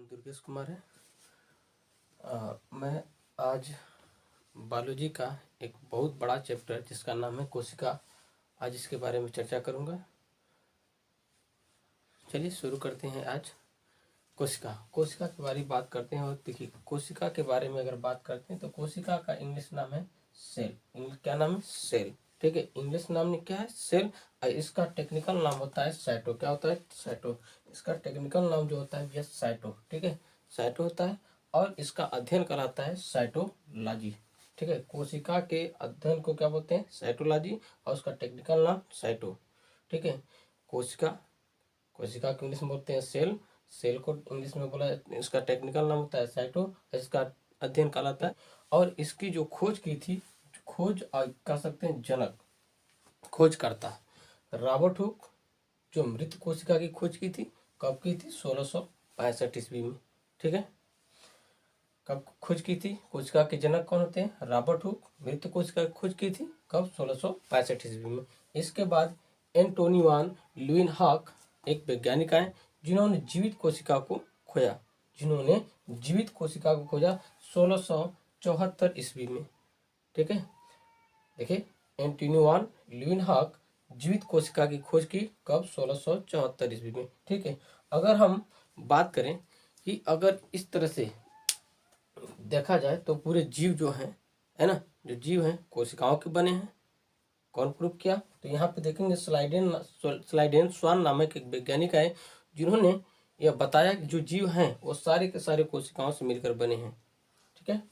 नाम दुर्गेश कुमार है। मैं आज बायोलॉजी का एक बहुत बड़ा चैप्टर जिसका नाम है कोशिका, आज इसके बारे में चर्चा करूंगा। चलिए शुरू करते हैं। आज कोशिका के बारे में बात करते हैं। और देखिए, कोशिका के बारे में अगर बात करते हैं तो कोशिका का इंग्लिश नाम है सेल। क्या नाम है? सेल। ठीक है, इंग्लिश नाम क्या है? सेल। इसका टेक्निकल नाम होता है साइटो। क्या होता है? साइटो। इसका टेक्निकल नाम जो होता है यह साइटो। ठीक है, साइटो होता है। और इसका अध्ययन कहलाता है साइटोलॉजी। ठीक है, कोशिका के अध्ययन को क्या बोलते हैं? साइटोलॉजी। और उसका टेक्निकल नाम साइटो। ठीक है, कोशिका को इंग्लिश में बोलते हैं सेल। सेल को इंग्लिश में बोला, इसका टेक्निकल नाम होता है साइटो। इसका अध्ययन कहलाता है। और इसकी जो खोज की थी, खोज कह सकते हैं जनक, खोज करता रॉबर्ट हुक, जो मृत कोशिका की खोज की थी। कब की थी? 1665 ईस्वी में। ठीक है, कब खोज की थी? कोशिका के जनक कौन होते हैं? Robert Hooke. मृत कोशिका की खोज की थी कब? 1665 ईस्वी में। इसके बाद एंटोनी वान ल्यूवेनहॉक एक वैज्ञानिक आए जिन्होंने जीवित कोशिका को खोजा। 1674 ईस्वी में। ठीक है, देखिए, एंटोनी वान ल्यूवेनहॉक जीवित कोशिका की खोज की कब? 1674 ईस्वी में। ठीक है, अगर हम बात करें कि अगर इस तरह से देखा जाए तो पूरे जीव जो है ना, जो जीव हैं कोशिकाओं के बने हैं। कौन प्रूव किया? तो यहाँ पे देखेंगे, स्लाइडेन स्वान नामक एक वैज्ञानिक है जिन्होंने यह बताया कि जो जीव हैं वो सारे के सारे कोशिकाओं से मिलकर बने हैं। ठीक है,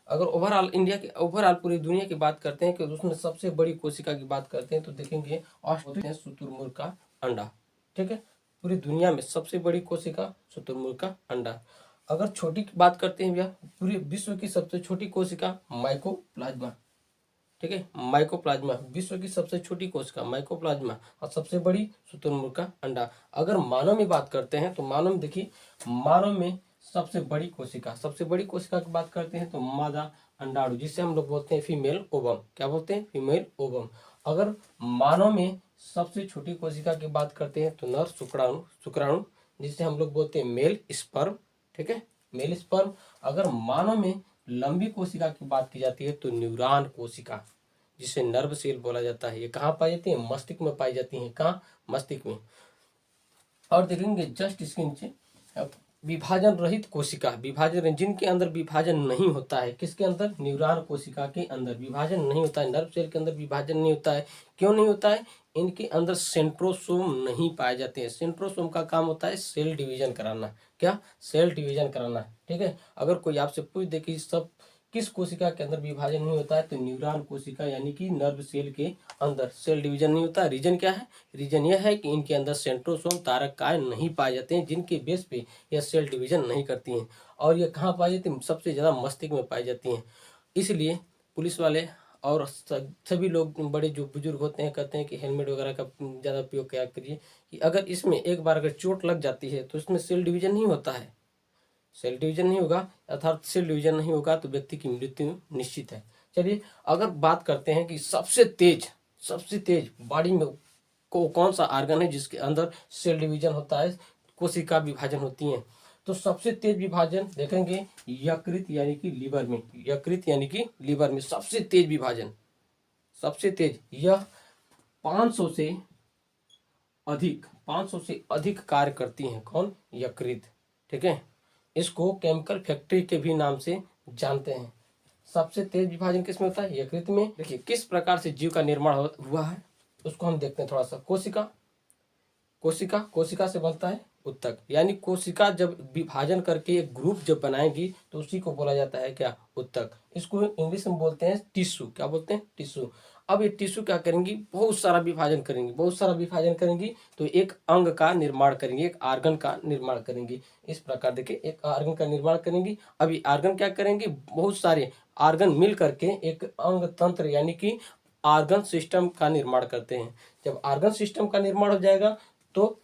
अगर ओवरऑल पूरी दुनिया की बात करते हैं कि उसमें सबसे बड़ी कोशिका की बात करते हैं तो देखेंगे ऑस्ट्रेलिया शुतुरमुर्ग का अंडा। ठीक है, पूरी दुनिया में सबसे बड़ी कोशिका शुतुरमुर्ग का अंडा। अगर छोटी की बात करते हैं भैया, पूरे विश्व की सबसे छोटी कोशिका माइकोप्लाज्मा। ठीक है, माइकोप्लाज्मा विश्व की सबसे छोटी कोशिका माइकोप्लाज्मा, और सबसे बड़ी शुतुरमुर्ग का अंडा। अगर मानव में बात करते हैं तो मानव में देखिए, मानव में सबसे बड़ी कोशिका की बात करते हैं तो मादा अंडाणु, जिसे हम लोग बोलते हैं फीमेल ओवम। क्या बोलते हैं? Female ovum. अगर मानव में सबसे छोटी कोशिका की बात करते हैं तो नर शुक्राणु, जिसे हम लोग बोलते हैं मेल स्पर्म। ठीक है, मेल स्पर्म। अगर मानव में लंबी कोशिका की बात की जाती है तो न्यूरॉन कोशिका, जिसे नर्व सेल बोला जाता है। ये कहाँ पाई जाती है? मस्तिष्क में पाई जाती है। कहाँ? मस्तिष्क में। और देखेंगे जस्ट इसके नीचे विभाजन रहित कोशिका, विभाजन जिनके अंदर विभाजन नहीं होता है। किसके अंदर? न्यूरॉन कोशिका के अंदर विभाजन नहीं होता है। नर्व सेल के अंदर विभाजन नहीं होता है। क्यों नहीं होता है? इनके अंदर सेंट्रोसोम नहीं पाए जाते हैं। सेंट्रोसोम का काम होता है सेल डिवीजन कराना। क्या? सेल डिवीजन कराना। ठीक है, अगर कोई आपसे पूछ दे कि सब किस कोशिका के अंदर विभाजन नहीं होता है तो न्यूरॉन कोशिका यानी कि नर्व सेल के अंदर सेल डिवीजन नहीं होता। रीजन क्या है? रीजन यह है कि इनके अंदर सेंट्रोसोम तारक काय नहीं पाए जाते हैं, जिनके बेस पे यह सेल डिवीजन नहीं करती हैं। और ये कहाँ पाई जाती हैं? सबसे ज़्यादा मस्तिष्क में पाई जाती हैं। इसलिए पुलिस वाले और सभी लोग, बड़े जो बुजुर्ग होते हैं, कहते हैं कि हेलमेट वगैरह का ज़्यादा उपयोग क्या करिए, कि अगर इसमें एक बार अगर चोट लग जाती है तो इसमें सेल डिवीजन नहीं होता है। सेल डिवीजन नहीं होगा, अर्थात सेल डिवीजन नहीं होगा तो व्यक्ति की मृत्यु निश्चित है। चलिए, अगर बात करते हैं कि सबसे तेज बॉडी में कौन सा ऑर्गन है जिसके अंदर सेल डिवीजन होता है, कोशिका विभाजन होती है, तो सबसे तेज विभाजन देखेंगे यकृत यानी कि लीवर में। यकृत यानी कि लीवर में सबसे तेज विभाजन, सबसे तेज। यह 500 से अधिक कार्य करती हैं। कौन? यकृत। ठीक है, इसको केमिकल फैक्ट्री के भी नाम से जानते हैं। सबसे तेज विभाजन किसमें होता है? यकृत में। देखिए, किस प्रकार से जीव का निर्माण हुआ है उसको हम देखते हैं थोड़ा सा। कोशिका से बनता है उत्तक, यानी कोशिका जब विभाजन करके एक ग्रुप जब बनाएगी तो उसी को बोला जाता है क्या? उत्तक। इसको इंग्लिश में बोलते हैं टिश्यू। क्या बोलते हैं? टिश्यू। अब ये टिश्यू क्या करेंगी? बहुत सारा विभाजन करेंगी तो एक अंग का निर्माण करेंगी, एक आर्गन का निर्माण करेंगी। इस प्रकार देखिए, एक आर्गन का निर्माण करेंगी। अब ये आर्गन क्या करेंगी? बहुत सारे आर्गन मिल करके एक अंग तंत्र यानी कि आर्गन सिस्टम का निर्माण करते हैं। जब आर्गन सिस्टम का निर्माण हो जाएगा तो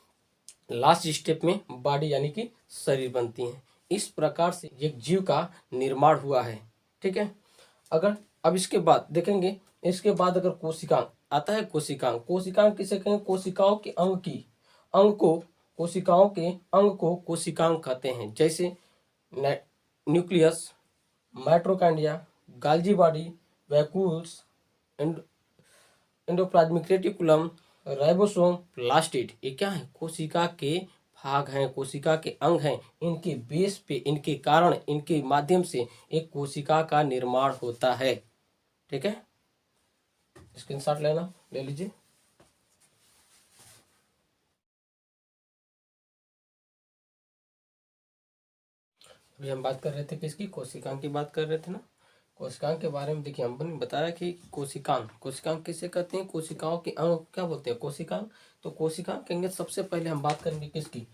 लास्ट स्टेप में बॉडी यानी कि शरीर बनती है। इस प्रकार से एक जीव का निर्माण हुआ है। ठीक है, अगर अब इसके बाद देखेंगे, इसके बाद अगर कोशिकांग आता है, कोशिकांग किसे कहेंगे? कोशिकाओं के अंग को कोशिकाओं के अंग को कोशिकांग कहते हैं, जैसे nucleus, mitochondria, गाल्जी body, vacuoles, endoplasmic reticulum, ribosome, plastid. ये क्या है? कोशिका के भाग हैं, कोशिका के अंग हैं। इनके बेस पे, इनके कारण, इनके माध्यम से एक कोशिका का निर्माण होता है। ठीक है, स्क्रीनशॉट लेना, ले लीजिए। अभी हम बात कर रहे थे किसकी? कोशिकांग की बात कर रहे थे ना। कोशिकांग के बारे में देखिए, हमने बताया कि कोशिकांग किसे कहते हैं? कोशिकाओं के अंग क्या बोलते हैं? कोशिकांग। तो कोशिकांग कहेंगे, सबसे पहले हम बात करेंगे किसकी?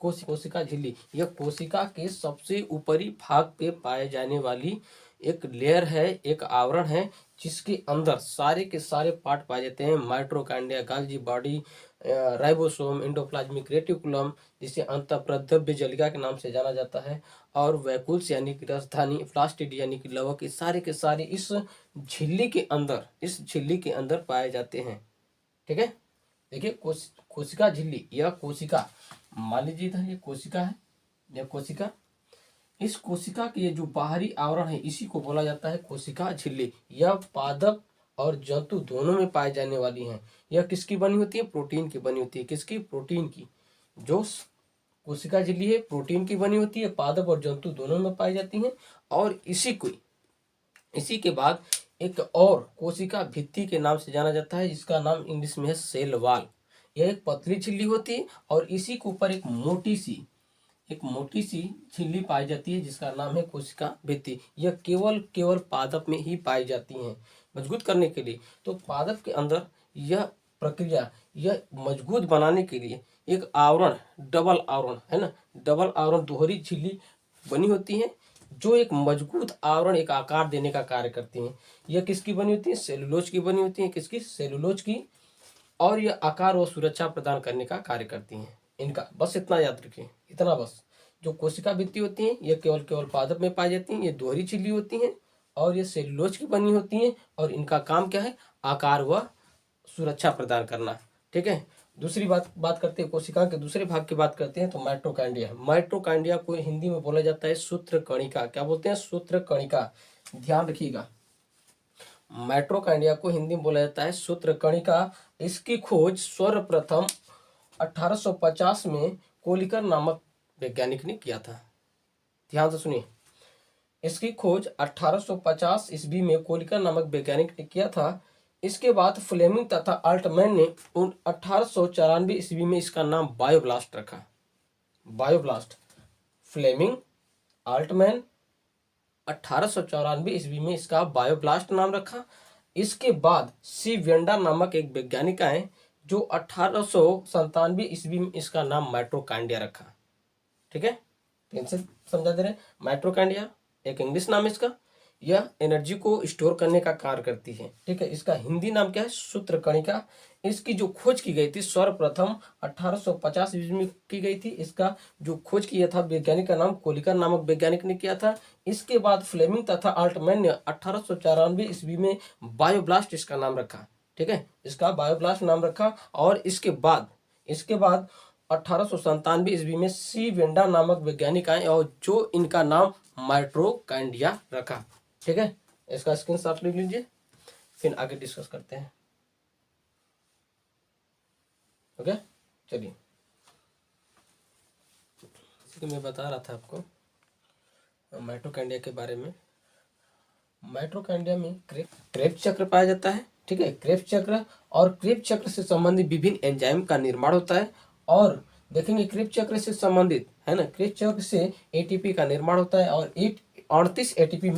कोशिका झिल्ली। यह कोशिका के सबसे ऊपरी भाग पे पाए जाने वाली एक लेयर है, एक आवरण है, जिसके अंदर सारे के सारे पार्ट पाए जाते हैं। Mitochondria, गाल्जी body, ribosome, endoplasmic reticulum, जिसे अंतःप्रद्रव्य जालिका के नाम से जाना जाता है, और वैक्यूल्स यानी कि राजधानी, प्लास्टिड यानी कि लवक, सारे के सारे इस झिल्ली के अंदर पाए जाते हैं। ठीक है, देखिए कोशिका झिल्ली, यह कोशिका, मान लीजिए इधर ये कोशिका है, यह कोशिका, इस कोशिका के जो बाहरी आवरण है इसी को बोला जाता है कोशिका झिल्ली। यह पादप और जंतु दोनों में पाई जाने वाली है। यह किसकी बनी होती है? प्रोटीन की बनी होती है। किसकी? प्रोटीन की। जो कोशिका झिल्ली है प्रोटीन की बनी होती है, पादप और जंतु दोनों में पाई जाती हैं। और इसी के बाद एक और कोशिका भित्ति के नाम से जाना जाता है, जिसका नाम इंग्लिश में है सेल वॉल। यह एक पतली झिल्ली होती है और इसी के ऊपर एक मोटी सी झिल्ली पाई जाती है, जिसका नाम है कोशिका भित्ति। यह केवल पादप में ही पाई जाती हैं मजबूत करने के लिए। तो पादप के अंदर यह प्रक्रिया, यह मजबूत बनाने के लिए एक आवरण, डबल आवरण है ना, डबल आवरण दोहरी झिल्ली बनी होती है, जो एक मजबूत आवरण, एक आकार देने का कार्य करती हैं। यह किसकी बनी होती है? सेलुलोज की बनी होती है। किसकी? सेलुलोज की। और यह आकार व सुरक्षा प्रदान करने का कार्य करती हैं। इनका बस इतना याद रखिए, इतना बस। जो कोशिका भित्ति होती हैं ये केवल पादप में पाई जाती हैं, ये दोहरी झिल्ली होती हैं और ये सेलुलोज की बनी होती हैं, और इनका काम क्या है? आकार व सुरक्षा प्रदान करना। ठीक है, दूसरी बात करते हैं, कोशिका के दूसरे भाग की बात करते हैं, तो माइटोकॉन्ड्रिया को हिंदी में बोला जाता है सूत्रकणिका। क्या बोलते हैं? सूत्रकणिका। ध्यान रखिएगा, माइटोकॉन्ड्रिया को हिंदी में बोला जाता है सूत्रकणिका। इसकी खोज सर्वप्रथम 1850 में कोलिकर नामक वैज्ञानिक ने किया था। ध्यान से सुनिए, इसकी खोज 1850 ईस्वी में कोलिकर नामक वैज्ञानिक ने किया था। इसके बाद फ्लेमिंग तथा अल्टमैन ने 1894 ईस्वी में इसका नाम बायोब्लास्ट रखा। बायोब्लास्ट, फ्लेमिंग, अल्टमैन, 1894 ईस्वी में इसका बायोब्लास्ट नाम रखा। इसके बाद सी वेंडा नामक एक वैज्ञानिक आए, जो 1897 ईस्वी में इसका नाम माइटोकॉन्ड्रिया रखा। ठीक है, फिर से समझा दे रहे, माइटोकॉन्ड्रिया एक इंग्लिश नाम है इसका। यह एनर्जी को स्टोर करने का कार्य करती है। ठीक है, इसका हिंदी नाम क्या है? सूत्रकणिका। इसकी जो खोज की गई थी सर्वप्रथम 1850 ईस्वी में की गई थी। इसका जो खोज किया था वैज्ञानिक का नाम कोलिकर नामक वैज्ञानिक ने किया था। इसके बाद फ्लेमिंग तथा अल्टमैन ने 1894 ईस्वी में बायोब्लास्ट इसका नाम रखा। ठीक है, इसका बायोब्लास्ट नाम रखा। और इसके बाद 1897 ईस्वी में सी वेंडा नामक वैज्ञानिक आए, और जो इनका नाम माइटोकॉन्ड्रिया रखा। ठीक है, इसका स्क्रीनशॉट ले लीजिए, फिर आगे डिस्कस करते हैं। ओके, चलिए, मैं बता रहा था आपको माइटोकॉन्ड्रिया के बारे में। माइटोकॉन्ड्रिया में क्रेब्स चक्र पाया जाता है। ठीक है, क्रेब्स चक्र, और क्रेब्स चक्र से संबंधित विभिन्न एंजाइम का निर्माण होता है। और देखेंगे क्रेब्स चक्र से संबंधित है ना, क्रेब्स चक्र से एटीपी का निर्माण होता है, और 38 एटीपी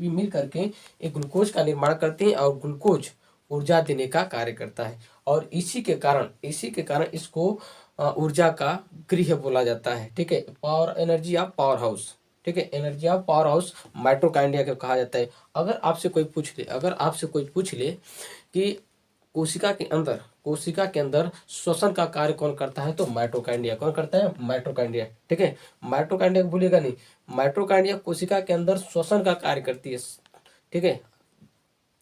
मिल करके एक ग्लूकोज का निर्माण करते हैं, और ग्लूकोज ऊर्जा देने का कार्य करता है। और इसी के कारण इसको ऊर्जा का गृह बोला जाता है। ठीक है, power energy of power house. ठीक है, energy of power house mitochondria को कहा जाता है। अगर आपसे कोई पूछ ले कि कोशिका के अंदर श्वसन का कार्य कौन करता है, तो माइटोकॉन्ड्रिया। कौन करता है? माइटोकॉन्ड्रिया। ठीक है, माइटोकॉन्ड्रिया को भूलिएगा नहीं, माइटोकॉन्ड्रिया कोशिका के अंदर श्वसन का कार्य करती है। ठीक है,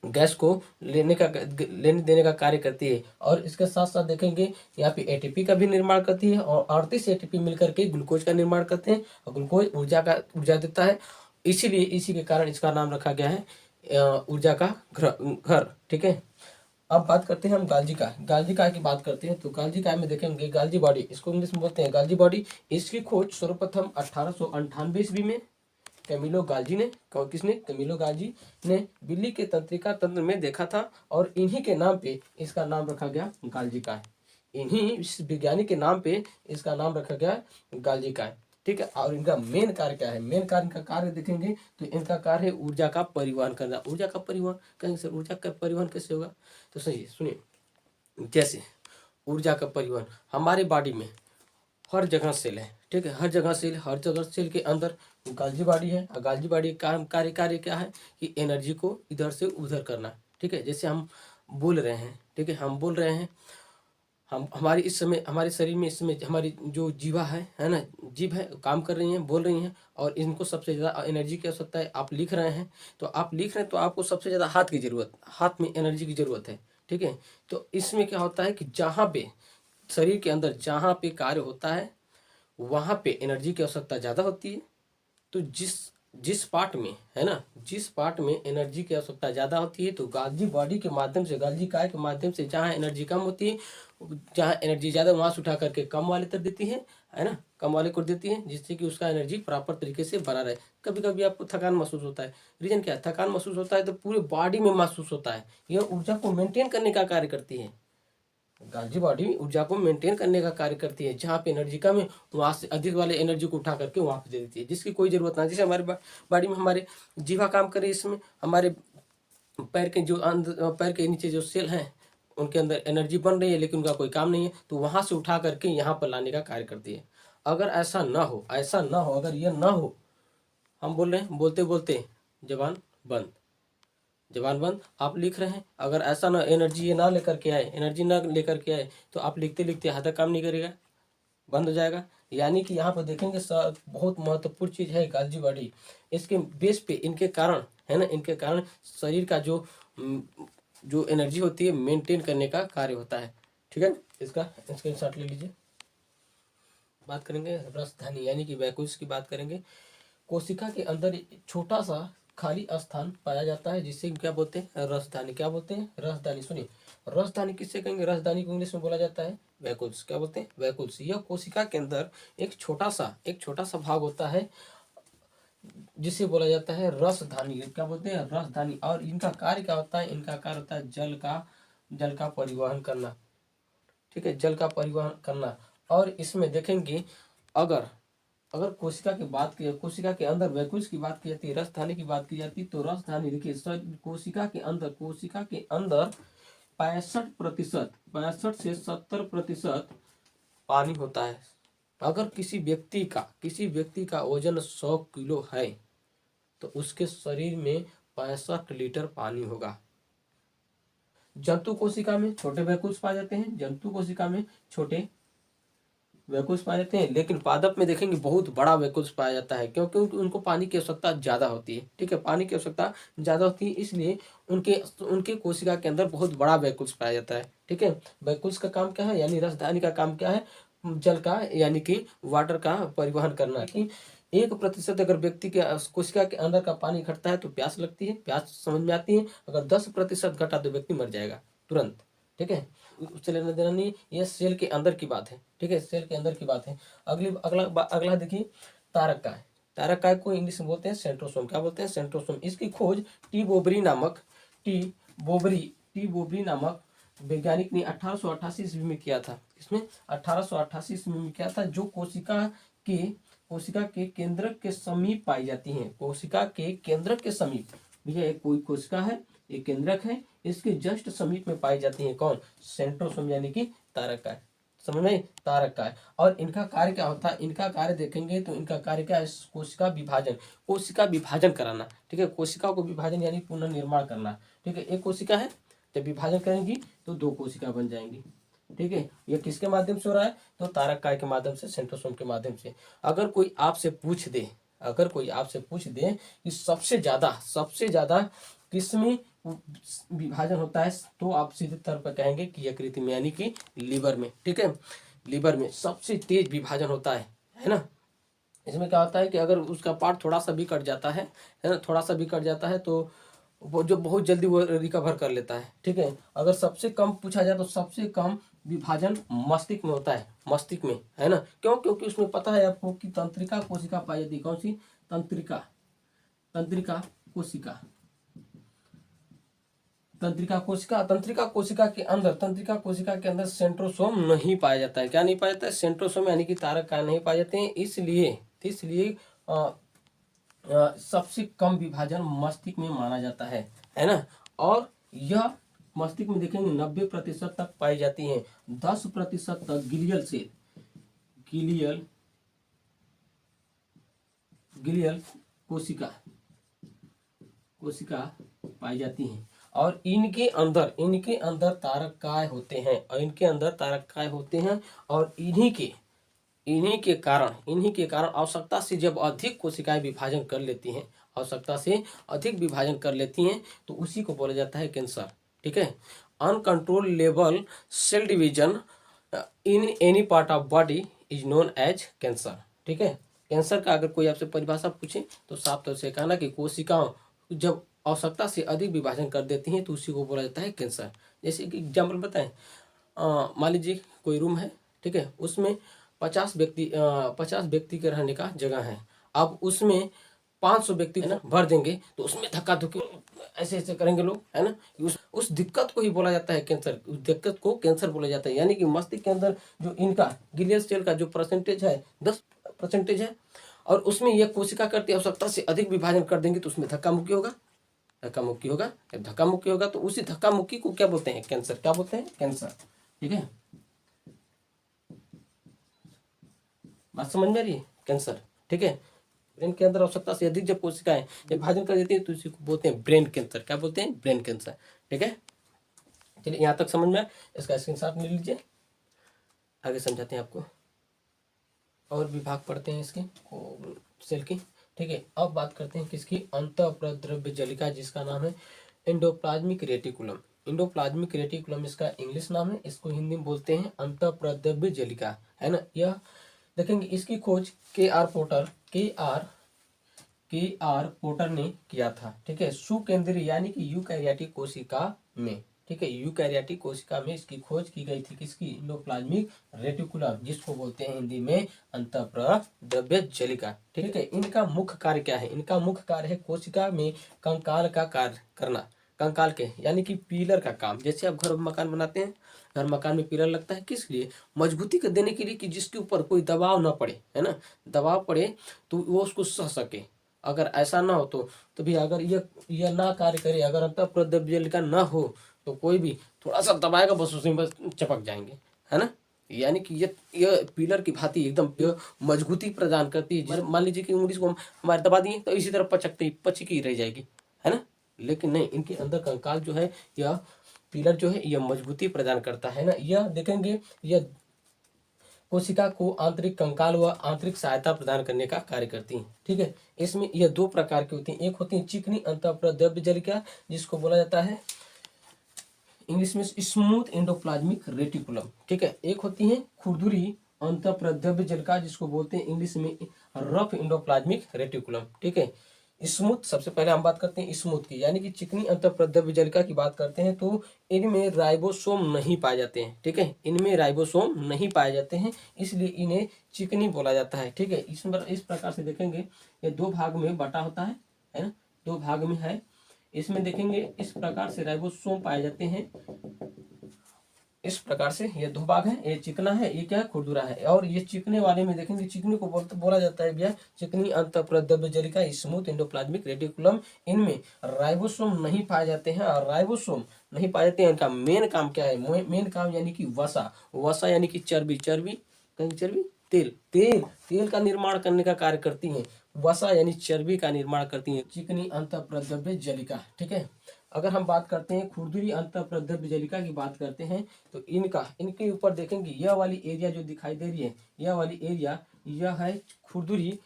गैस को लेने देने का कार्य करती है। और इसके साथ साथ देखेंगे यहाँ पे एटीपी का भी निर्माण करती है और 38 एटीपी मिलकर के ग्लूकोज का निर्माण करते हैं और ग्लूकोज ऊर्जा देता है। इसीलिए इसी के कारण इसका नाम रखा गया है ऊर्जा का घर। ठीक है, अब बात करते हैं हम गाल्जी काय की बात करते हैं। तो गाल्जी काय में देखेंगे गाल्जी बॉडी, इसको इंग्लिश में बोलते हैं गाल्जी बॉडी। इसकी खोज सर्वप्रथम 1898 ईस्वी में कैमिलो गाल्जी ने, किसने, कैमिलो गाल्जी ने बिल्ली के तंत्रिका तंत्र में देखा था और इन्हीं के नाम पे इसका नाम रखा गया गाल्जी काय। इन्हीं इस वैज्ञानिक के नाम पे इसका नाम रखा गया गाल्जी काय। ठीक है, और इनका मेन कार्य क्या है? मेन कार्य, इनका कार्य देखेंगे तो इनका कार्य है ऊर्जा का परिवहन करना। ऊर्जा का परिवहन कहेंगे सर, ऊर्जा का परिवहन कैसे होगा? तो सही सुनिए, जैसे ऊर्जा का परिवहन हमारे बॉडी में हर जगह सेल है। ठीक है, हर जगह सेल के अंदर गाल्जी बॉडी है। और गाल्जी बॉडी का कार्य क्या है कि एनर्जी को इधर से उधर करना। ठीक है, जैसे हम बोल रहे हैं, ठीक है, हम बोल रहे हैं, हम हमारी इस समय हमारे शरीर में इस समय हमारी जो जीवा है ना, जीभ है, काम कर रही हैं, बोल रही हैं और इनको सबसे ज़्यादा एनर्जी की आवश्यकता है। आप लिख रहे हैं तो आपको सबसे ज़्यादा हाथ में एनर्जी की ज़रूरत है। ठीक है, तो इसमें क्या होता है कि जहाँ पे शरीर के अंदर जहाँ पे कार्य होता है वहाँ पे एनर्जी की आवश्यकता ज़्यादा होती है। तो जिस पार्ट में है ना, जिस पार्ट में एनर्जी की आवश्यकता ज़्यादा होती है तो गाल्जी बॉडी के माध्यम से, गाल्जी काय के माध्यम से जहाँ एनर्जी कम होती है, जहाँ एनर्जी ज़्यादा वहाँ से उठा करके कम वाले तक देती है ना, कम वाले को देती है, जिससे कि उसका एनर्जी प्रॉपर तरीके से बना रहे। कभी कभी आपको थकान महसूस होता है, रीजन क्या है? थकान महसूस होता है तो पूरे बॉडी में महसूस होता है। यह ऊर्जा को मेंटेन करने का कार्य करती है। गाल्जी बॉडी ऊर्जा को मेंटेन करने का कार्य करती है। जहाँ पे एनर्जी कम है वहाँ से अधिक वाले एनर्जी को उठा करके वहाँ पे दे देती है, जिसकी कोई जरूरत ना। जैसे हमारे बॉडी में हमारे जीवा काम करे, इसमें हमारे पैर के पैर के नीचे जो सेल हैं उनके अंदर एनर्जी बन रही है लेकिन उनका कोई काम नहीं है, तो वहाँ से उठा करके यहाँ पर लाने का कार्य करती है। अगर ऐसा ना हो, अगर यह ना हो, हम बोल रहे हैं, बोलते बोलते जबान बंद, आप लिख रहे हैं, अगर ऐसा ना एनर्जी ना लेकर के आए तो आप लिखते लिखते हाथ काम नहीं करेगा, बंद हो जाएगा। यानी कि यहाँ पर देखेंगे सर, बहुत महत्वपूर्ण चीज़ है गाल्जी बॉडी। इसके बेस पे, इनके कारण है ना, इनके कारण शरीर का जो एनर्जी होती है मेंटेन करने का कार्य होता है। ठीक है, इसका स्क्रीनशॉट ले लीजिए। बात करेंगे रसधानी यानी कि वैकुल्स की बात करेंगे। कोशिका के अंदर एक छोटा सा खाली स्थान पाया जाता है जिसे क्या बोलते हैं? रसधानी। क्या बोलते हैं? रसधानी। सुनिए, रसधानी किससे कहेंगे? रसधानी को इंग्लिश में बोला जाता है वैकुल्स। क्या बोलते हैं? वैकुल्स। यह कोशिका के अंदर एक छोटा सा भाग होता है जिसे बोला जाता है रसधानी। क्या बोलते हैं? रसधानी। और इनका कार्य क्या होता है? इनका कार्य होता है जल का परिवहन करना। ठीक है, जल का परिवहन करना। और इसमें देखेंगे, अगर कोशिका की बात की, कोशिका के अंदर वैकुल्स की बात की जाती है, रसधानी की बात की जाती है, तो रसधानी देखिए, कोशिका के अंदर 65 से 70% पानी होता है। अगर किसी व्यक्ति का वजन 100 किलो है तो उसके शरीर में 65 लीटर पानी होगा। जंतु कोशिका में छोटे वैकुल्स पाए जाते हैं, लेकिन पादप में देखेंगे बहुत बड़ा वैकुल्स पाया जाता है, क्योंकि उनको पानी की आवश्यकता ज़्यादा होती है। ठीक है, पानी की आवश्यकता ज़्यादा होती है, इसलिए उनके कोशिका के अंदर बहुत बड़ा वैकुल्स पाया जाता है। ठीक है, वैकुल्स का काम क्या है? यानी रसधानी का काम क्या है? जल का यानी कि वाटर का परिवहन करना। कि 1% अगर व्यक्ति के कोशिका के अंदर का पानी घटता है तो प्यास लगती है, प्यास समझ में आती है। अगर 10% घटा तो व्यक्ति मर जाएगा तुरंत। ठीक है, उससे लेना देना नहीं, ये सेल के अंदर की बात है। ठीक है, सेल के अंदर की बात है। अगला देखिए, तारक काय को इंग्लिश में बोलते हैं सेंट्रोसोम। क्या बोलते हैं? सेंट्रोसोम। इसकी खोज टी बोबरी नामक वैज्ञानिक ने 1888 ईस्वी में किया था। इसमें 1888 ईस्वी में किया था, जो कोशिका के केंद्रक के समीप पाई जाती हैं। कोशिका के केंद्रक के समीप, भैया एक कोई कोशिका है, एक केंद्रक है, इसके जस्ट समीप में पाई जाती है। कौन? सेंट्रोसोम यानी कि तारक काय। समझ में? तारक काय। और इनका कार्य क्या होता है? इनका कार्य देखेंगे तो इनका कार्य क्या है? कोशिका विभाजन कराना। ठीक है, कोशिका को विभाजन यानी पुनर्निर्माण करना। ठीक है, एक कोशिका है, जब विभाजन करेंगी तो 2 कोशिका बन जाएंगी। ठीक है, ये किसके माध्यम से हो रहा है? तो तारक काय के माध्यम से, सेंट्रोसोम के माध्यम से। अगर कोई आपसे पूछ दे कि सबसे ज्यादा किसमें विभाजन होता है तो आप सीधे तौर पर कहेंगे कि यकृत में यानी कि लीवर में, ठीक है। लीवर में सबसे तेज विभाजन होता है ना। इसमें क्या होता है कि अगर उसका पार्ट थोड़ा सा भी कट जाता है ना, थोड़ा सा भी कट जाता है तो वो जो बहुत जल्दी वो रिकवर कर लेता है, ठीक है। अगर सबसे कम पूछा जाए तो सबसे कम विभाजन मस्तिष्क में होता है, मस्तिष्क में, है ना। क्यों? क्योंकि उसमें पता है आपको कि तंत्रिका कोशिका पाई जाती है। कौन सी? तंत्रिका, तंत्रिका कोशिका, तंत्रिका कोशिका। तंत्रिका कोशिका के अंदर, तंत्रिका कोशिका के अंदर सेंट्रोसोम नहीं पाया जाता है। क्या नहीं पाया जाता है? सेंट्रोसोम यानी कि तारक कार्य नहीं पाए जाते हैं। इसलिए सबसे कम विभाजन मस्तिष्क में माना जाता है ना। और यह मस्तिष्क में देखेंगे 90% तक पाई जाती है। 10% तक गिलियल से, गिलियल कोशिका पाई जाती हैं। और इनके अंदर तारक होते हैं, और इनके अंदर तारक होते हैं। और इन्हीं के कारण आवश्यकता से जब अधिक कोशिकाएं विभाजन कर लेती हैं, आवश्यकता से अधिक विभाजन कर लेती हैं, तो उसी को बोला जाता है कैंसर, ठीक है। Uncontrollable cell division in any part of body is known as cancer, ठीक है। कैंसर का अगर कोई आपसे परिभाषा पूछे तो साफ तौर से कहना कि कोशिकाओं जब आवश्यकता से अधिक विभाजन कर देती हैं तो उसी को बोला जाता है कैंसर। जैसे कि एग्जाम्पल बताएं, मान लीजिए कोई रूम है, ठीक है, उसमें 50 व्यक्ति के रहने का जगह है। अब उसमें 500 व्यक्ति है ना भर देंगे तो उसमें धक्का धुक्की ऐसे ऐसे करेंगे लोग, है ना। उस दिक्कत को ही बोला जाता है कैंसर। उस दिक्कत को कैंसर बोला जाता है। यानी कि मस्तिष्क के अंदर जो इनका ग्लियल सेल का जो परसेंटेज है 10% है, और उसमें यह कोशिका करती आवश्यकता से अधिक विभाजन कर देंगे तो उसमें धक्का मुक्की होगा। जब धक्का मुक्की होगा तो उसी धक्का मुक्की को क्या बोलते हैं? कैंसर। क्या बोलते हैं? कैंसर, ठीक है। बात समझ में आ रही है? कैंसर, ठीक है। ब्रेन के अंदर आवश्यकता से अधिक जब कोशिकाएं विभाजन कर देती है तो इसी को बोलते हैं ब्रेन कैंसर। क्या बोलते हैं? ब्रेन कैंसर, ठीक है। चलिए यहाँ तक समझ में आया, इसका स्क्रीनशॉट ले लीजिए, आगे समझाते हैं आपको। और विभाग पढ़ते हैं इसके सेल की, ठीक है। अब बात करते हैं किसकी? अंतःप्रद्रव्य जलिका, जिसका नाम है एंडोप्लाज्मिक रेटिकुलम। एंडोप्लाज्मिक रेटिकुलम इसका इंग्लिश नाम है, इसको हिंदी में बोलते हैं अंतःप्रद्रव्य जलिका, है ना। यह देखेंगे इसकी खोज के आर पोटर ने किया था, ठीक है। सुकेंद्रीय यानी कि यूकैरियोटिक कोशिका में, ठीक है, यूकैरियोटिक कोशिका में इसकी खोज की गई थी। किसकी? एंडोप्लाज्मिक रेटिकुलम, जिसको बोलते हैं हिंदी में अंतःप्रद्रव्य जलिका, ठीक है। इनका मुख्य कार्य क्या है? इनका मुख्य कार्य है कोशिका में कंकाल का कार्य करना। कंकाल के यानी कि पिलर का काम। जैसे आप घर मकान बनाते हैं, घर मकान में पिलर लगता है किस लिए? मजबूती को देने के लिए, कि जिसके ऊपर कोई दबाव ना पड़े, है ना। दबाव पड़े तो वो उसको सह सके। अगर ऐसा ना हो तो भी अगर यह ना कार्य करे, अगर अंतःप्रद्रव्य जलिका ना हो तो कोई भी थोड़ा सा दबाएगा बस उसी में बस चिपक जाएंगे, है ना। यानी कि ये पिलर की भांति एकदम मजबूती प्रदान करती है। मान लीजिए कि उंगली को हमारे दबा दिए तो इसी तरह पचकी रह जाएगी, है ना। लेकिन नहीं, इनके अंदर कंकाल जो है, यह पिलर जो है यह मजबूती प्रदान करता है ना। यह देखेंगे यह कोशिका को आंतरिक कंकाल व आंतरिक सहायता प्रदान करने का कार्य करती हैं, ठीक है। इसमें यह दो प्रकार की होती हैं। एक होती है चिकनी अंतःप्रद्रव्य जलिका, जिसको बोला जाता है इंग्लिश में स्मूथ एंडोप्लाज्मिक रेटिकुलम, ठीक है। एक होती है खुरदुरी अंतःप्रद्रव्य जलिका, जिसको बोलते हैं इंग्लिश में रफ एंडोप्लाज्मिक रेटिकुलम, ठीक है। स्मूथ, सबसे पहले हम बात करते हैं स्मूथ की, यानी कि चिकनी अंतःप्रद्रव्य जलिका की बात करते हैं तो इनमें राइबोसोम नहीं पाए जाते हैं, ठीक है। इनमें राइबोसोम नहीं पाए जाते हैं, इसलिए इन्हें चिकनी बोला जाता है, ठीक है। इस प्रकार से देखेंगे ये दो भाग में बटा होता है ना, दो भाग में है। इसमें देखेंगे इस प्रकार से राइबोसोम पाए जाते हैं। इस प्रकार से ये दो भाग है, ये चिकना है, ये क्या है? खुरदुरा है। और ये चिकने वाले में देखेंगे, चिकने को बोला जाता है भैया चिकनी अंतःप्रद्रव्य जलिका, स्मूथ एंडोप्लाज्मिक रेटिकुलम। इनमें राइबोसोम नहीं पाए जाते हैं, और राइबोसोम नहीं पाए जाते हैं। इनका मेन काम क्या है? मेन काम यानी कि वसा यानी कि चर्बी, कहीं चर्बी, तेल का निर्माण करने का कार्य करती है। वसा यानी चर्बी का निर्माण करती है चिकनी अंतःप्रद्रव्य जलिका, ठीक है। अगर हम बात करते हैं खुरदुरी अंतःप्रद्रव्य जलिका की बात करते हैं तो इनके ऊपर देखेंगे यह वाली एरिया जो दिखाई दे रही है, यह वाली एरिया यह है खुरदुरी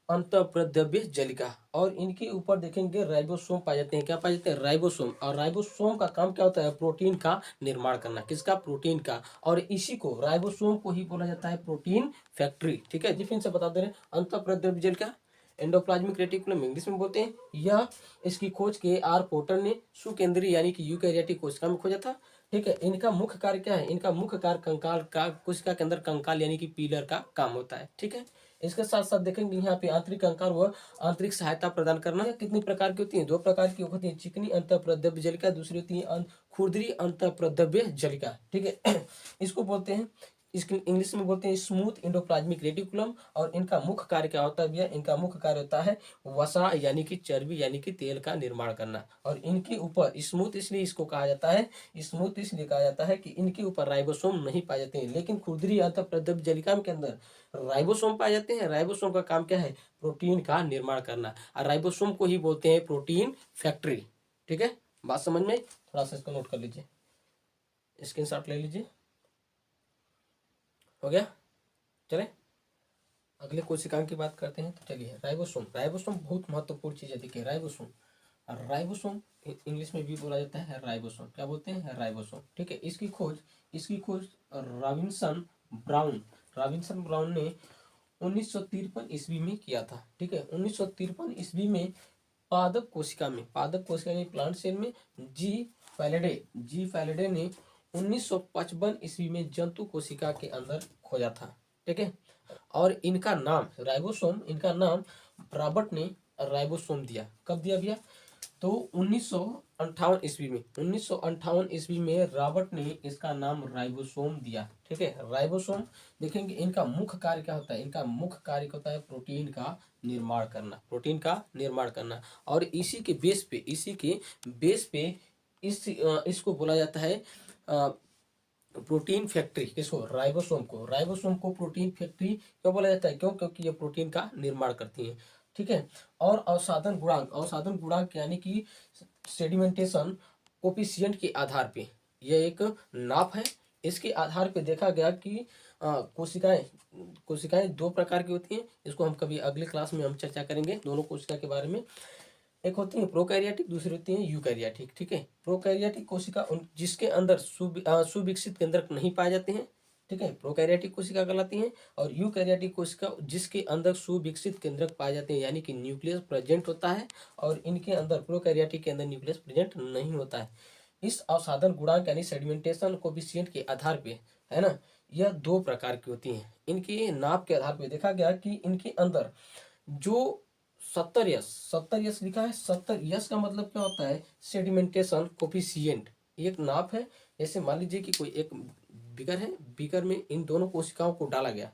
अंतःप्रद्रव्य जलिका, और इनके ऊपर देखेंगे राइबोसोम पाए जाते हैं। क्या पाए जाते हैं? राइबोसोम। और राइबोसोम का काम क्या होता है? प्रोटीन का निर्माण करना। किसका? प्रोटीन का। और इसी को, राइबोसोम को ही बोला जाता है प्रोटीन फैक्ट्री। ठीक है जी, फिर से बता दे रहे हैं, अंतःप्रद्रव्य जलिका, एंडोप्लाज्मिक रेटिकुलम इंग्लिश में बोलते हैं। यह इसकी खोज के आर पोर्टर ने सुकेंद्रीय यानी कि यूकैरियोटिक कोशिका में खोजा था। ठीक है, इनका मुख्य कार्य क्या है? इनका मुख्य कार्य कंकाल का, कोशिका के अंदर कंकाल यानी कि पिलर का काम होता है। ठीक है, इसके साथ साथ देखेंगे यहाँ पे आंतरिक कंकाल व आंतरिक सहायता प्रदान करना। कितनी प्रकार की होती है? दो प्रकार की होती है, चिकनी अंतःप्रद्रव्य जलिका, दूसरी होती है खुरदरी अंतःप्रद्रव्य जलिका। ठीक है, इसको बोलते हैं, इसके इंग्लिश में बोलते हैं स्मूथ एंडोप्लाज्मिक रेटिकुलम। और इनका मुख्य कार्य क्या होता है भैया? इनका मुख्य कार्य होता है वसा यानी कि चर्बी यानी कि तेल का निर्माण करना। और इनके ऊपर स्मूथ इसलिए इसको कहा जाता है, स्मूथ इसलिए कहा जाता है कि इनके ऊपर राइबोसोम नहीं पाए जाते हैं। लेकिन खुरदरी अंतःप्रद्रव्य जलिका के अंदर राइबोसोम पाए जाते हैं। राइबोसोम का काम क्या है? प्रोटीन का निर्माण करना। और राइबोसोम को ही बोलते हैं प्रोटीन फैक्ट्री। ठीक है, बात समझ में? थोड़ा सा इसको नोट कर लीजिए, स्क्रीनशॉट ले लीजिए। हो गया? चले अगले कोशिकाओं की बात करते हैं। तो चलिए, राइबोसोम। राइबोसोम बहुत महत्वपूर्ण चीज है। देखिए, राइबोसोम, राइबोसोम इंग्लिश में भी बोला जाता है राइबोसोम। क्या बोलते हैं? राइबोसोम। ठीक है, इसकी खोज रॉबिन्सन ब्राउन, रॉबिन्सन ब्राउन ने 1953 ईस्वी में किया था। ठीक है, 1953 ईस्वी में पादप कोशिका में प्लांट सेल में जी फैलेडे ने 1955 ईस्वी में जंतु कोशिका के अंदर खोजा था। ठीक है, और इनका नाम राइबोसोम, इनका नाम रॉबर्ट ने राइबोसोम दिया। कब दिया भैया? तो 1958 ईस्वी में, 1958 ईस्वी में रॉबर्ट ने इसका नाम राइबोसोम दिया। ठीक है, राइबोसोम। देखेंगे इनका मुख्य कार्य क्या होता है? इनका मुख्य कार्य होता है प्रोटीन का निर्माण करना, प्रोटीन का निर्माण करना। और इसी के बेस पे इसको बोला जाता है प्रोटीन फैक्ट्री। किसको? राइबोसोम को प्रोटीन फैक्ट्री क्यों बोला जाता है? क्यों? क्योंकि ये प्रोटीन का निर्माण करती है। ठीक है, और अवसादन गुणांक यानी कि सेडिमेंटेशन कोफिशिएंट के आधार पे, यह एक नाप है। इसके आधार पे देखा गया कि कोशिकाएं दो प्रकार की होती हैं। इसको हम कभी अगले क्लास में हम चर्चा करेंगे, दोनों कोशिका के बारे में। एक होती है प्रोकैरियोटिक, दूसरी होती है यूकैरियोटिक। ठीक है, प्रोकैरियोटिक कोशिका जिसके अंदर सुविकसित केंद्रक नहीं पाए जाते हैं। ठीक है, प्रोकैरियोटिक कोशिका कहलाती हैं। और यूकैरियोटिक कोशिका जिसके अंदर सुविकसित केंद्रक पाए जाते हैं यानी कि न्यूक्लियस प्रेजेंट होता है। और इनके अंदर, प्रोकैरियोटिक के अंदर न्यूक्लियस प्रेजेंट नहीं होता है। इस अवसादन गुणांक यानी सेडिमेंटेशन कोफिशिएंट के आधार पे, है ना, यह दो प्रकार की होती हैं। इनके नाप के आधार पे देखा गया कि इनके अंदर जो 70 यस लिखा है, 70 यस का मतलब क्या होता है? Sedimentation coefficient. एक नाप है। जैसे मान लीजिए कि कोई एक बीकर है, बीकर में इन दोनों कोशिकाओं को डाला गया।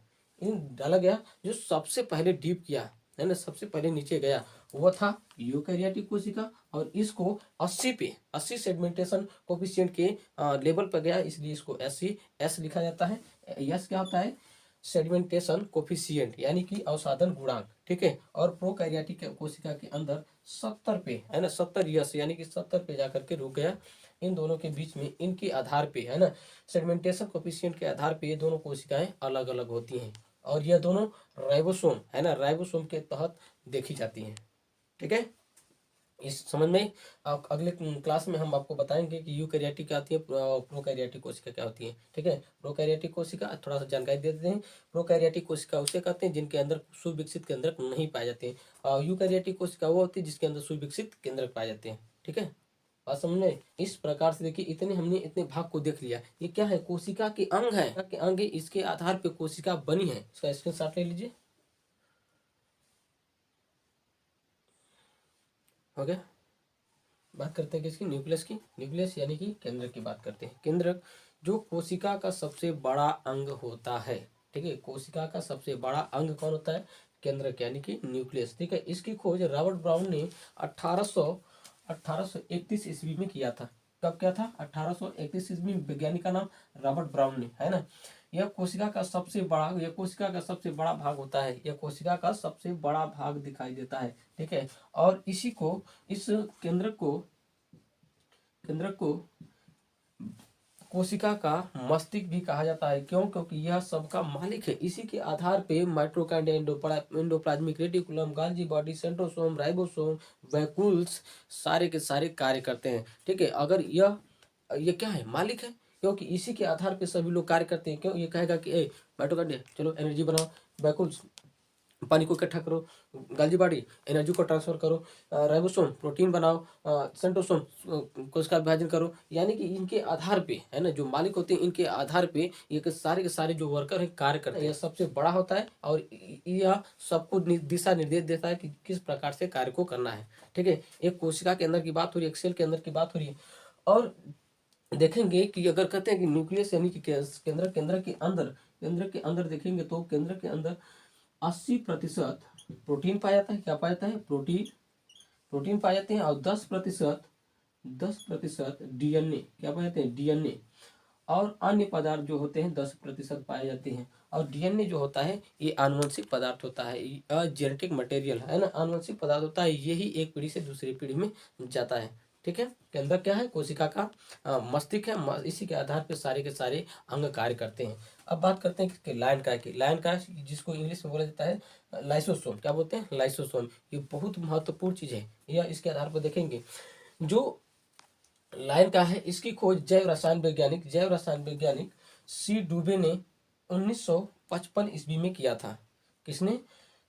जो सबसे पहले डीप किया, है ना, सबसे पहले नीचे गया, वो था यूकैरियोटिक कोशिका। और इसको 80 सेडिमेंटेशन कोफिशिएंट के लेवल पर गया, इसलिए इसको एस लिखा जाता है। यस क्या होता है? सेडिमेंटेशन कोफिशिएंट यानी कि अवसादन गुणांक। ठीक है, और प्रोकैरियोटिक कोशिका के अंदर 70 पे, है ना, 70 यस यानी कि 70 पे जाकर के रुक गया। इन दोनों के बीच में, इनके आधार पे, है ना, सेडिमेंटेशन कोफिशिएंट के आधार पे ये दोनों कोशिकाएं अलग अलग होती हैं। और यह दोनों राइबोसोम, है ना, राइबोसोम के तहत देखी जाती हैं। ठीक है, इस समझ में? अगले क्लास में हम आपको बताएंगे कि यूकैरियोटिक क्या होती है, प्रोकैरियोटिक कोशिका क्या होती है। ठीक है, प्रोकैरियोटिक कोशिका थोड़ा सा जानकारी दे देते हैं। प्रोकैरियोटिक कोशिका उसे कहते हैं जिनके अंदर सुविकसित केंद्रक नहीं पाए जाते हैं। और यूकैरियोटिक कोशिका वो होती है जिसके अंदर सुविकसित केंद्रक पाए जाते हैं। ठीक है, बात समझ में? इस प्रकार से देखिए, हमने इतने भाग को देख लिया। ये क्या है? कोशिका के अंग है, इसके आधार पर कोशिका बनी है। इसका स्क्रीनशॉट ले लीजिए। हो गया? बात करते हैं किसकी? न्यूक्लियस की। न्यूक्लियस यानी कि केंद्रक की बात करते हैं। केंद्रक जो कोशिका का सबसे बड़ा अंग होता है। ठीक है, कोशिका का सबसे बड़ा अंग कौन होता है? केंद्रक यानी कि न्यूक्लियस। ठीक है, इसकी खोज रॉबर्ट ब्राउन ने 1831 ईस्वी में किया था। कब किया था? 1831 ईस्वी में। वैज्ञानिक का नाम रॉबर्ट ब्राउन ने, है ना। यह कोशिका का सबसे बड़ा भाग होता है। यह कोशिका का सबसे बड़ा भाग दिखाई देता है। ठीक है, और इस केंद्रक को कोशिका का मस्तिष्क भी कहा जाता है। क्यों? क्योंकि यह सबका मालिक है। इसी के आधार पे mitochondria, endoplasmic reticulum, Golgi body, centrosome, ribosome, vacuoles सारे के सारे कार्य करते हैं। ठीक है, अगर ये क्या है? मालिक है, क्योंकि इसी के आधार पे सभी लोग कार्य करते हैं। क्यों? ये कहेगा कि ए माइटोकॉन्ड्रिया चलो एनर्जी बनाओ, वैक्यूल्स पानी को इकट्ठा करो, गोल्गी बॉडी एनर्जी को ट्रांसफर करो, राइबोसोम प्रोटीन बनाओ, सेंट्रोसोम कोशिका विभाजन करो। यानी कि इनके आधार पे, है ना, जो मालिक होते हैं इनके आधार पे ये के सारे जो वर्कर है कार्य करते हैं। यह सबसे बड़ा होता है और यह सबको दिशा निर्देश देता है कि किस प्रकार से कार्य को करना है। ठीक है, एक कोशिका के अंदर की बात हो रही है, एक सेल के अंदर की बात हो रही है। और देखेंगे कि अगर कहते हैं कि न्यूक्लियस यानी कि केंद्र के अंदर देखेंगे तो केंद्र के अंदर 80% प्रोटीन पाया जाता है। क्या पाया जाता है? प्रोटीन पाए जाते हैं। और 10% डीएनए, क्या पाए जाते हैं? डीएनए। और अन्य पदार्थ जो होते हैं 10% पाए जाते हैं। और डीएनए जो होता है ये आनुवंशिक पदार्थ होता है, जेनेटिक मटेरियल है ना, आनुवंशिक पदार्थ होता है। यही एक पीढ़ी से दूसरी पीढ़ी में जाता है। ठीक है, के अंदर क्या है? कोशिका का मस्तिष्क है। इसी के आधार पर सारे के सारे अंग कार्य करते हैं। अब बात करते हैं कि लाइन का जिसको इंग्लिश में बोला जाता है लाइसोसोम। क्या बोलते हैं? लाइसोसोम। ये बहुत महत्वपूर्ण चीज है। यह इसके आधार पर देखेंगे जो लाइन का है, इसकी खोज जैव रसायन वैज्ञानिक सी डुबे ने 1955 ईस्वी में किया था। किसने?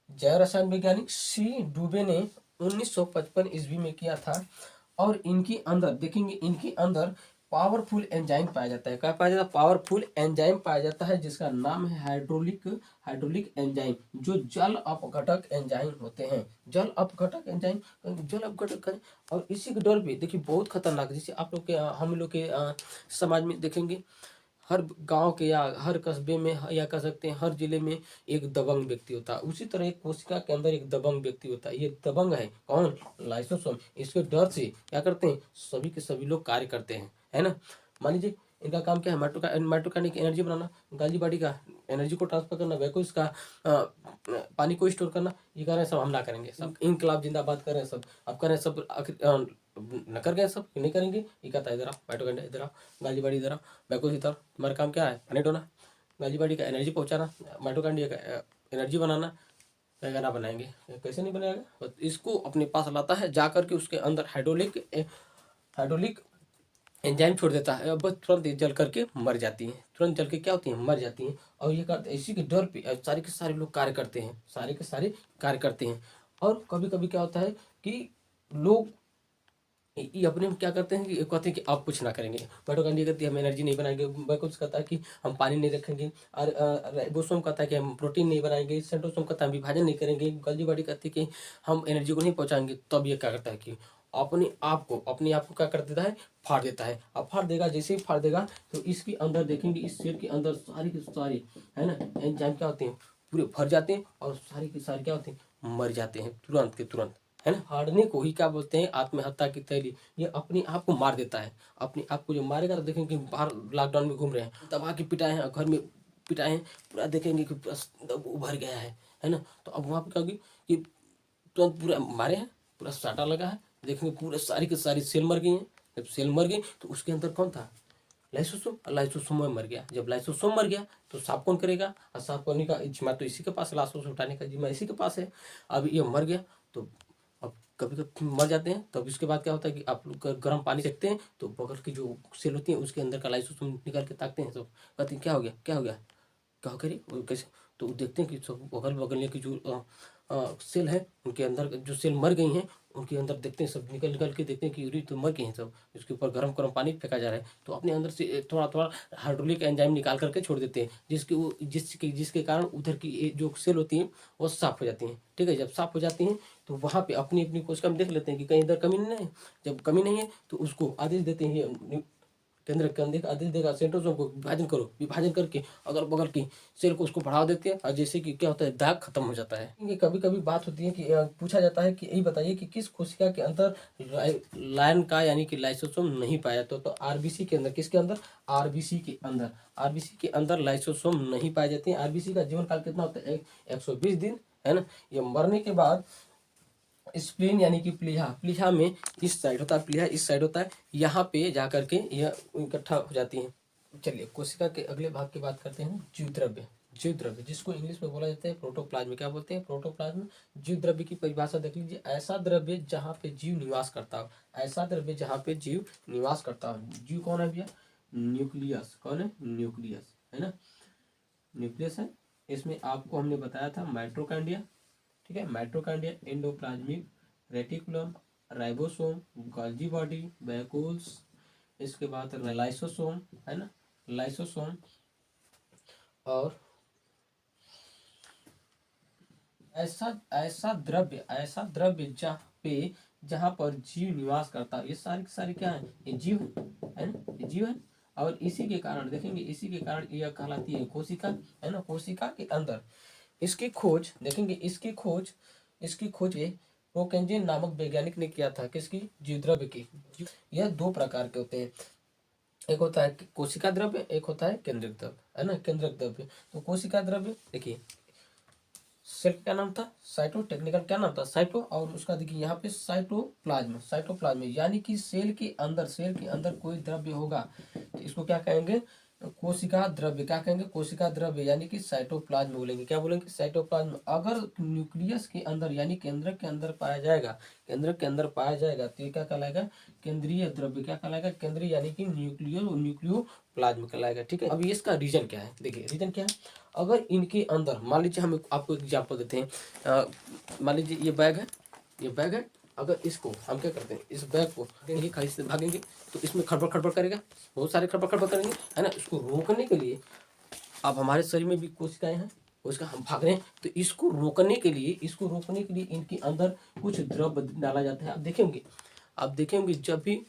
जैव रसायन वैज्ञानिक सी डुबे ने 1955 ईस्वी में किया था। और इनकी अंदर देखेंगे, इनके अंदर पावरफुल एंजाइम पाया जाता है। क्या पाया जाता है? पावरफुल एंजाइम पाया जाता है, जिसका नाम है हाइड्रोलिक एंजाइम, जो जल अपघटक एंजाइम होते हैं। जल अपघटक एंजाइम, जल अपघटक। और इसी के डर पे देखिए बहुत खतरनाक है। जैसे आप लोग के हम लोग के समाज में देखेंगे, हर गांव के या हर कस्बे में या कह सकते हैं हर जिले में एक दबंग व्यक्ति होता है। उसी तरह एक कोशिका के अंदर एक दबंग व्यक्ति होता है। ये दबंग है कौन? लाइसोसोम। इसके डर से क्या करते हैं? सभी के सभी लोग कार्य करते हैं, है ना। मान लीजिए इनका काम क्या है? माइटोकॉन्ड्रिया की एनर्जी बनाना, गोल्गी बॉडी का एनर्जी को ट्रांसफर करना, वैक्यूल्स का पानी को स्टोर करना। ये कर रहे हैं सब, हम ना करेंगे सब। इनकलाब जिंदाबाद कर रहे हैं सब, अब कर रहे हैं सब। न कर गए सब, नहीं करेंगे। ये कहता है इधर आओ, माइटोकॉन्ड्रिया इधर आओ, गोल्गी बॉडी इधर आओ, वैक्यूल्स इधर। तुम्हारा काम क्या है? पानी डोना, गोल्गी बॉडी का एनर्जी पहुंचाना, माइटोकॉन्ड्रिया का एनर्जी बनाना। कहेगा ना बनाएंगे। कैसे नहीं बनाएगा? इसको अपने पास लाता है, जा करके उसके अंदर हाइड्रोलिक एंजाइम छोड़ देता है। बस तुरंत जल करके मर जाती हैं। तुरंत जल के क्या होती हैं? मर जाती हैं। और ये करते इसी के डर पे सारे के सारे लोग कार्य करते हैं, सारे के सारे कार्य करते हैं। और कभी कभी क्या होता है कि लोग ये अपने में क्या करते हैं कि कहते हैं कि आप कुछ ना करेंगे। माइटोकॉन्ड्रिया कहती है हम एनर्जी नहीं बनाएंगे, वैक्यूल्स कहता है कि हम पानी नहीं रखेंगे, और राइबोसोम कहता है कि हम प्रोटीन नहीं बनाएंगे, सेंट्रोसोम कहता है हम विभाजन नहीं करेंगे, गोल्गी बॉडी कहती है कि हम एनर्जी को नहीं पहुंचाएंगे। तब ये क्या करता है कि अपने आप को क्या कर देता है? फाड़ देता है। अब फाड़ देगा, जैसे ही फाड़ देगा तो इसके अंदर देखेंगे, इस सेल के अंदर सारी की सारी, है ना, एंजाइम क्या होते हैं? पूरे भर जाते हैं और सारी की सारी क्या होते हैं? मर जाते हैं तुरंत के तुरंत, है ना। फाड़ने को ही क्या बोलते हैं? आत्महत्या की तैयारी। ये अपने आप को मार देता है। अपने आप को जो मारेगा तो देखेंगे कि बाहर लॉकडाउन में घूम रहे हैं, दबा के पिटाए हैं, घर में पिटाए हैं, पूरा देखेंगे कि पूरा उभर गया है ना। तो अब वहाँ पे क्या होगी कि तुरंत पूरा मारे हैं, पूरा साटा लगा है, देखेंगे पूरे सारी की सारी सेल मर गई हैं। जब सेल मर गई तो उसके अंदर कौन था? लाइसोसोम। लाइसोसोम मर गया। जब लाइसोसोम मर गया तो साफ कौन करेगा? और साफ करने का जिम्मा तो इसी के पास है, लाइसोसोम उठाने का जिम्मा इसी के पास है। अब ये मर गया तो अब कभी कभी मर जाते हैं। तब इसके बाद क्या होता है कि आप लोग गर्म पानी सेकते हैं तो बगल की जो सेल होती है उसके अंदर का लाइसोसोम निकाल के ताकते हैं। सब कहते हैं क्या हो गया, क्या हो गया, क्या करिए वो कैसे? तो देखते हैं कि सब बगल बगल की जो सेल है उनके अंदर जो सेल मर गई हैं उनके अंदर देखते हैं, सब निकल निकल के देखते हैं कि यूरी तो मर गई हैं सब। इसके ऊपर गर्म गर्म पानी फेंका जा रहा है तो अपने अंदर से थोड़ा थोड़ा हाइड्रोलिक एंजाइम निकाल करके छोड़ देते हैं, जिसके कारण उधर की जो सेल होती हैं वो साफ हो जाती हैं। ठीक है, जब साफ हो जाती हैं तो वहाँ पे अपनी अपनी कोशिका में देख लेते हैं कि कहीं इधर कमी नहीं है। जब कमी नहीं है तो उसको आदेश देते हैं, केंद्र का आदेश देगा सेंट्रोसोम को विभाजन करो। विभाजन करके अगल बगल की सेल को उसको बढ़ावा देते हैं और जैसे कि क्या होता है, दाग खत्म हो जाता है। ये कभी कभी बात होती है कि पूछा जाता है कि यही बताइए कि किस कोशिका के अंदर लाइन का यानी कि लाइसोसोम नहीं पाया जाता। तो आरबीसी के अंदर, किसके अंदर? आरबीसी के अंदर लाइसोसोम नहीं पाए जाते हैं। आरबीसी का जीवन काल कितना होता है? 120 दिन, है ना। ये मरने के बाद स्प्लीन यानी कि प्लीहा में इस साइड होता है, प्लीहा इस साइड होता है, यहाँ पे जा करके यह इकट्ठा हो जाती है। चलिए कोशिका के अगले भाग की बात करते हैं, जीव द्रव्य। जीव द्रव्य जिसको इंग्लिश में बोला जाता है प्रोटोप्लाज्म। क्या बोलते हैं? प्रोटोप्लाज्म। जीव द्रव्य की परिभाषा देख लीजिए, ऐसा द्रव्य जहाँ पे जीव निवास करता हो। ऐसा द्रव्य जहाँ पे जीव निवास करता हो। जीव कौन है भैया? न्यूक्लियस। कौन है? न्यूक्लियस, है ना, न्यूक्लियस है। इसमें आपको हमने बताया था माइटोकॉन्ड्रिया, ठीक है, mitochondria, endoplasmic reticulum, ribosome, Golgi body, vacuoles, इसके बाद लाइसोसोम, है ना, लाइसोसोम, और ऐसा द्रव्य जहाँ पर जीव निवास करता है। ये सारी की सारी क्या है? ये जीव है ना, ये जीव है। और इसी के कारण देखेंगे, इसी के कारण यह कहलाती है कोशिका, है ना। कोशिका के अंदर इसकी खोज देखेंगे, इसकी खोज ये प्रोकेंजिन नामक वैज्ञानिक ने किया था। किसकी? जीव द्रव्य की। यह दो प्रकार के होते हैं, एक होता है कोशिका द्रव्य, एक होता है केंद्रक द्रव्य, है ना, केंद्रक द्रव्य। तो कोशिका द्रव्य देखिए, सेल क्या नाम था? साइटो, टेक्निकल क्या नाम था? साइटो। और उसका देखिए यहाँ पे साइटोप्लाज्म, साइटोप्लाज्म यानी कि सेल के अंदर कोई द्रव्य होगा तो इसको क्या कहेंगे? कोशिका द्रव्य। क्या कहेंगे? कोशिका द्रव्य, यानी कि साइटोप्लाज्म बोलेंगे। क्या बोलेंगे? साइटोप्लाज्म। अगर न्यूक्लियस के अंदर यानी केंद्रक के अंदर पाया जाएगा, तो ये क्या कहलाएगा? केंद्रीय द्रव्य। क्या कहलाएगा? केंद्रीय, यानी कि न्यूक्लियो प्लाज्म कहलाएगा, ठीक है। अब इसका रीजन क्या है? देखिए रीजन क्या है, अगर इनके अंदर मान लीजिए, हम आपको एग्जाम्पल देते हैं, मान लीजिए ये बैग है। अगर इसको हम क्या करते हैं, इस बैग को भागेंगे, कहीं से भागेंगे तो इसमें खड़बड़ खड़बड़ करेगा, बहुत सारे खड़बड़ खड़बड़ करेंगे, है ना। इसको रोकने के लिए, अब हमारे शरीर में भी कोशिकाएं हैं, उसका हम भाग रहे हैं, तो इसको रोकने के लिए इनके अंदर कुछ द्रव डाला जाता है। आप देखेंगे जब भी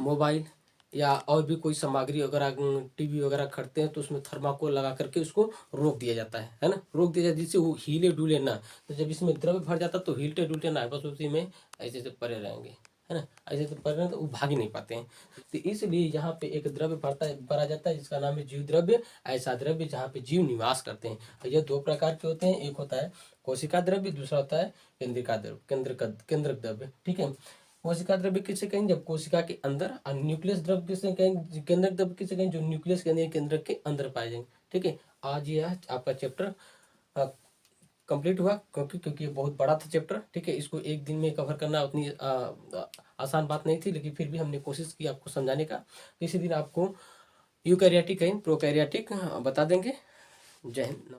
मोबाइल या और भी कोई सामग्री वगैरह, टीवी वगैरह खरीदते हैं तो उसमें थर्माकोल लगा करके उसको रोक दिया जाता है ना, रोक दिया जाता है, जिससे वो हिले डुले ना। तो जब इसमें द्रव्य भर जाता है तो हिलते डुलते ना, बस उसी में ऐसे ऐसे पड़े रहेंगे, है ना, ऐसे ऐसे पड़े रहेंगे, तो वो भाग ही नहीं पाते हैं। तो इसलिए यहाँ पे एक द्रव्य भरा जाता है जिसका नाम है जीव द्रव्य। ऐसा द्रव्य जहाँ पे जीव निवास करते हैं। और ये दो प्रकार के होते हैं, एक होता है कोशिका द्रव्य, दूसरा होता है केंद्रिका द्रव्य, केंद्रक द्रव्य, ठीक है। कोशिका द्रव्य किसे कहेंगे? जब कोशिका के अंदर। और न्यूक्लियस द्रव्य किसे कहेंगे? केंद्रक द्रव्य किसे कहेंगे? जो न्यूक्लियस के अंदर, केंद्रक के अंदर पाए जाएंगे, ठीक है। आज ये आपका चैप्टर कंप्लीट हुआ, क्योंकि ये बहुत बड़ा था चैप्टर, ठीक है। इसको एक दिन में कवर करना उतनी आसान बात नहीं थी, लेकिन फिर भी हमने कोशिश की आपको समझाने का। किसी दिन आपको यूकैरियोटिक प्रोकैरियोटिक बता देंगे। जय हिंद।